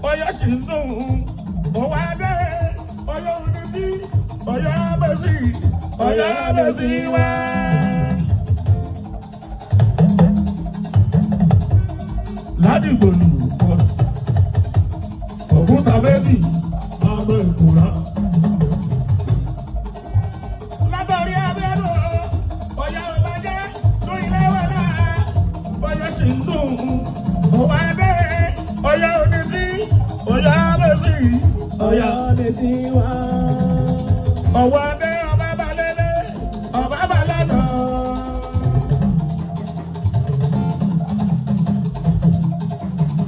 Ọ̀yọ́ sì ń dùn òun adé Ọ̀yọ́ onídìí Ọ̀yọ́ abẹ́sí wá. Ládìgbòlù òkúta bébì ọmọ ìkùrá. Látọ̀rí abẹ́rù Ọ̀yọ́ ìbàjẹ́ tó ilé wẹ̀ náà Ọ̀yọ́ sì ń dùn òun adé Ọ̀yọ́ onídìí Ọ̀yọ́ abẹ́sí wá. Ọ̀wọ́ adé ọba balẹ̀lẹ̀ ọba balẹ̀nà.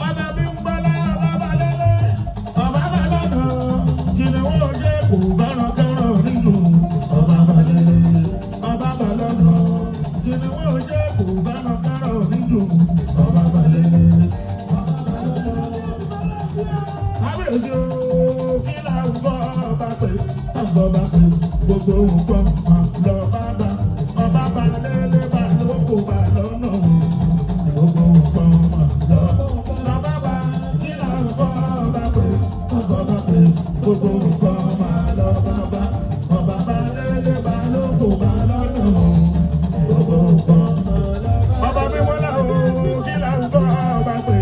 Ọba bí ń bọ́lá ọba balẹ̀lẹ̀ ọba balẹ̀nà. Kìnìún òjé kò bára kẹ́rọ̀ nínú ọba balẹ̀lẹ̀ ọba balẹ̀nà. Kìnìún òjé kò bára kẹ́rọ̀ nínú ọba balẹ̀lẹ̀. Kábíyèsí o kí làwùjọ ọba pè ọba pè gbogbo nǹkan lọ bá ọba lélẹ̀ bá lóko bá lọ́nà gbogbo nǹkan lọ bá kí làwùjọ ọba pè gbogbo nǹkan lọ bá ọba lélẹ̀ bá lóko bá lọ́nà gbogbo nǹkan ọba mi wọlé o kí làwùjọ ọba pè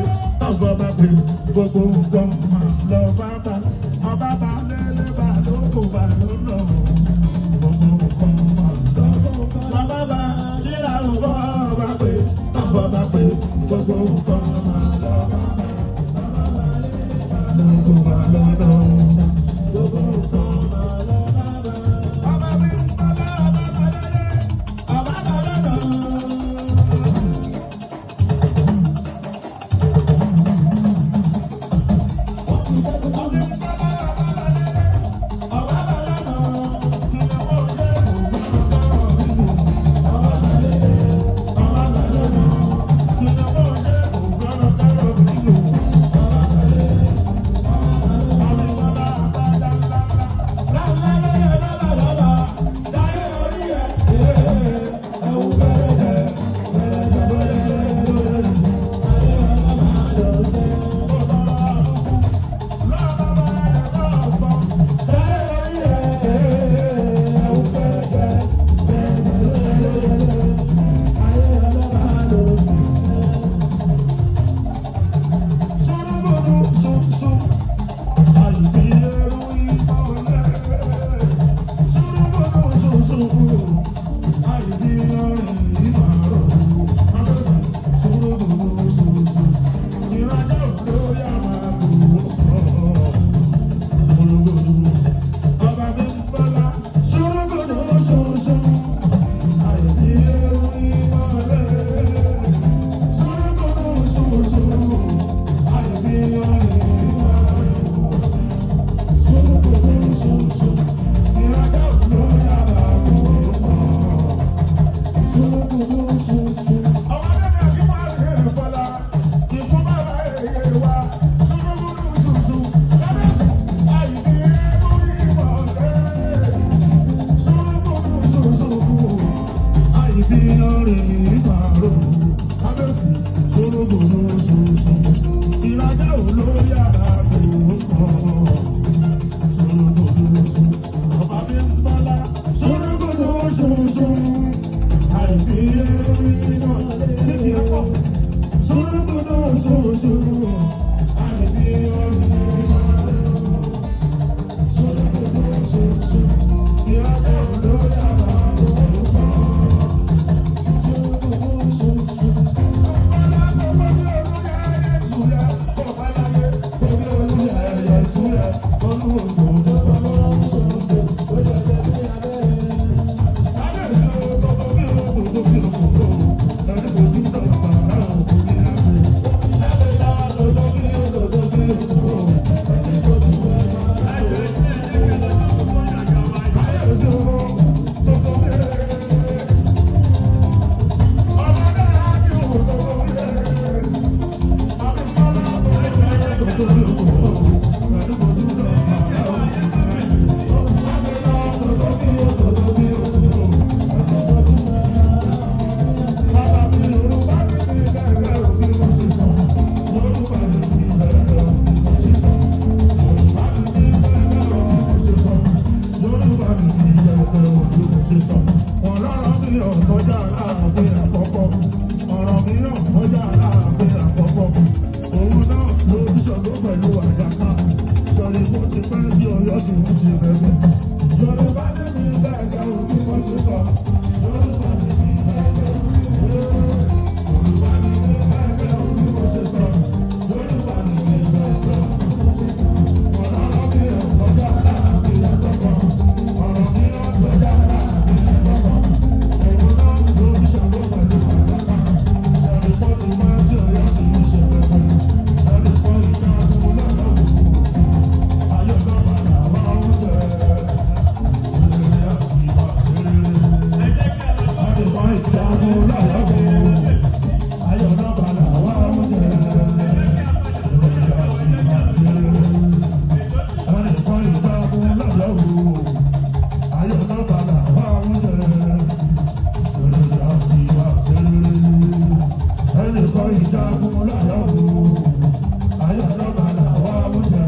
gbogbo nǹkan lọ bá ọba lélẹ̀ bá lóko bá lọ́nà. Gbogbo nǹkan máa lọ bá gbogbo nǹkan máa lọ bá ọba bí ń bọ́lá ọba balẹ̀ ọba balẹ̀. pẹ̀lú àdàkà. Sọ̀rí mo ti pẹ́ sí Ọ̀yọ́ tí mo ti bẹ̀rẹ̀. Yorùbá ní mi bẹ́ẹ̀ òbí mo ti sọ. Yorùbá ní mi bẹ́ẹ̀ Yorùbá ní mi bẹ́ẹ̀ òbí mo ti sọ. Yorùbá ní mi bẹ́ẹ̀ ọ̀rọ̀ mi ò kọjá láàbí àtọ̀kọ́. Ọ̀rọ̀ mi ò kọjá láàbí àtọ̀kọ́. Òun náà ló ń ṣàkó pẹ̀lú àdàkà. Sọ̀rí mo ti pẹ́ sí Ọ̀yọ́ tí mo ti bẹ̀rẹ̀. Ẹnì kan ìjà ọdún lọ́dọ̀ wò. Ayọ̀ náà padà wá oúnjẹ.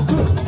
Good.